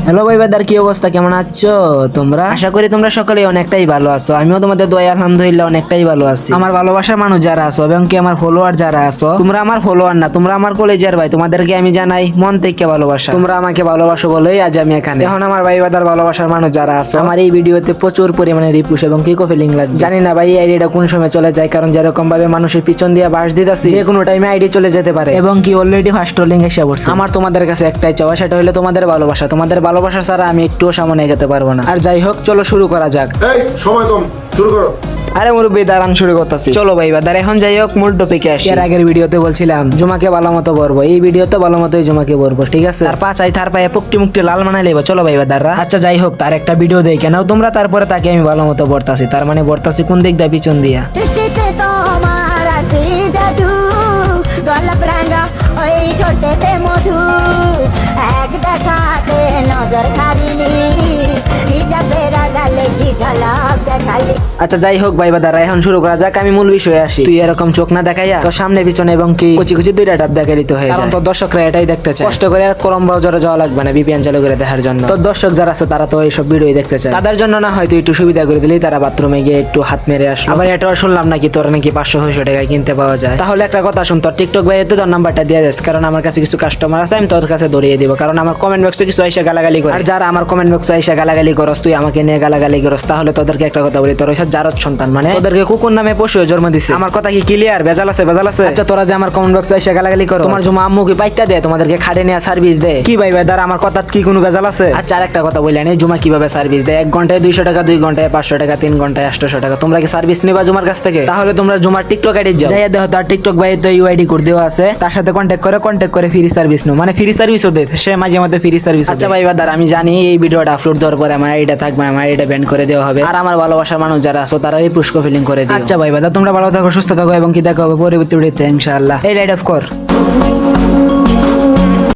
Hello ভাই বাদার, কি অবস্থা, কেমন আছো তোমরা? আশা করি তোমরা সকলে অনেকটাই ভালো আছো। আমিও তোমাদের দোয়া আলহামদুলিল্লাহ অনেকটাই ভালো আছি। আমার ভালোবাসার মানুষ যারা আছো এবং কি আমার ফলোয়ার যারা আছো, তোমরা আমার ফলোয়ার না, তোমরা আমার কলেজের ভাই। তোমাদেরকে আমি জানাই মন থেকে ভালোবাসা। তোমরা আমাকে ভালোবাসো বলেই আজ আমি এখানে। এখন আমার ভাই বাদার ভালোবাসার মানুষ যারা আছো, আমার এই ভিডিওতে প্রচুর পরিমাণে রিপুশ এবং কি ফিলিং লাগবে। জানি না ভাই এই আইডিটা কোন সময় চলে যায়, কারণ যেরকম ভাবে মানুষের পিছন দিয়ে বাস দিতেছি, যে কোনো টাইমে আইডি চলে যেতে পারে এবং কি অলরেডি ফার্স্ট রোলিং এসে পড়ছে। আমার তোমাদের কাছে একটাই চাওয়া, সেটা হলো তোমাদের ভালোবাসা। তোমাদের ভালোবাসা ছাড়া আমি একটুও সামনে এগোতে পারবো না। আর যাই হোক, চলো শুরু করা যাক। এই সময় কম, শুরু করো। আরে মুরব্বি দাঁড়ান, শুরু করতেছি। চলো ভাই বাদার, এখন যাই হোক মূল টপিকে আসি। এর আগের ভিডিওতে বলছিলাম জুমাকে ভালো মতো বলবো, এই ভিডিওতে ভালো মতোই জুমাকে বলবো, ঠিক আছে? আর পাঁচাই তার পায়ে পুকটি মুকটি লাল বানাই লেবো। চলো ভাই বাদাররা, আচ্ছা যাই হোক, তার একটা ভিডিও দেই কেন তোমরা, তারপরে তাকে আমি ভালো মতো বর্তাছি। তার মানে বর্তাছি কোন দিক দিয়ে, পিছন দিয়া। দৃষ্টিতে তোমার আছে জাদু, গোলাপ রাঙা ওই ঠোঁটেতে মধু, এক দেখাতে নজর কাড়িলি, হিজাবের আড়ালে কি ঝলক দেখালি। আচ্ছা যাই হোক ভাই বাদাররা, এখন শুরু করা যাক। আমি মূল বিষয়ে আসি। তুই এরকম চোখ না দেখাইয়া তোর সামনে পিছনে এবং কি কুচি কুচি দুইটা ডাব দেখাই দিতে হয়, কারণ তোর দর্শকরা এটাই দেখতে চায়। কষ্ট করে আর করম ব্রাউজারে যাওয়া লাগবে না ভিপিএন চালু করে দেখার জন্য। তোর দর্শক যারা আছে তারা তো এইসব ভিডিওই দেখতে চায়। তাদের জন্য না হয়তো একটু সুবিধা করে দিলেই তারা বাথরুমে গিয়ে একটু হাত মেরে আসলো। আবার এটাও শুনলাম নাকি তোর নাকি 500-600 টাকায় কিনতে পাওয়া যায়। তাহলে একটা কথা শুন, তোর টিকটক ভাইতে তোর নাম্বারটা দিয়ে যাস, কারণ আমার কাছে কিছু কাস্টমার আছে, আমি তোর কাছে ধরিয়ে দিব। কারণ আমার কমেন্ট বক্সে কিছু আইসা গালাগালি করে, আর যারা আমার কমেন্ট বক্সে আইসা গালাগালি করস, তুই আমাকে নিয়ে গালাগালি করস, তাহলে তোদেরকে একটা কথা বলি, তোর ওইসব জারদ সন্তান, মানে তোদেরকে কুকুর নামে পশু জন্ম দিছে। আমার কথা কি ক্লিয়ার? ভেজাল আছে, ভেজাল আছে। আচ্ছা তোরা যে আমার কমেন্ট বক্সে আইসা গালাগালি করো, তোমার জমা আম্মু কি পাইতা দেয় তোমাদেরকে খাড়ে নিয়ে সার্ভিস দেয়? কি ভাই দাঁড়া, আমার কথা কি কোনো ভেজাল আছে? আচ্ছা আরেকটা কথা বললেন, এই জমা কিভাবে সার্ভিস দেয়? 1 ঘন্টায় 200 টাকা, 2 ঘন্টায় 500 টাকা, 3 ঘন্টায় 800 টাকা। তোমরা কি সার্ভিস নিবা জুমার কাছ থেকে? তাহলে তোমরা জুমার টিকটক আইডি যাও, যাইয়া দেখো তার টিকটক ভাই তো ইউআইডি কোড দেওয়া আছে, তার সাথে কন্ট্যাক্ট করে ফ্রি সার্ভিস নো, মানে ফ্রি সার্ভিসও দেয় সে, মাঝে মধ্যে ফ্রি সার্ভিস। আচ্ছা ভাই দাঁড়া, আমি জানি এই ভিডিওটা আপলোড দেওয়ার পরে আমার আইডিটা থাকবে, আমার আইডিটা ব্যান করে দেওয়া হবে, আর আমার ভালোবাসার মানুষ যারা আছে তারা এই পুষ্ক ফিলিং করে দিও। আচ্ছা ভাই তোমরা ভালো থাকো, সুস্থ থাকো এবং কি দেখা হবে পরবর্তী ভিডিওতে ইনশাআল্লাহ। এই লাইট অফ কর।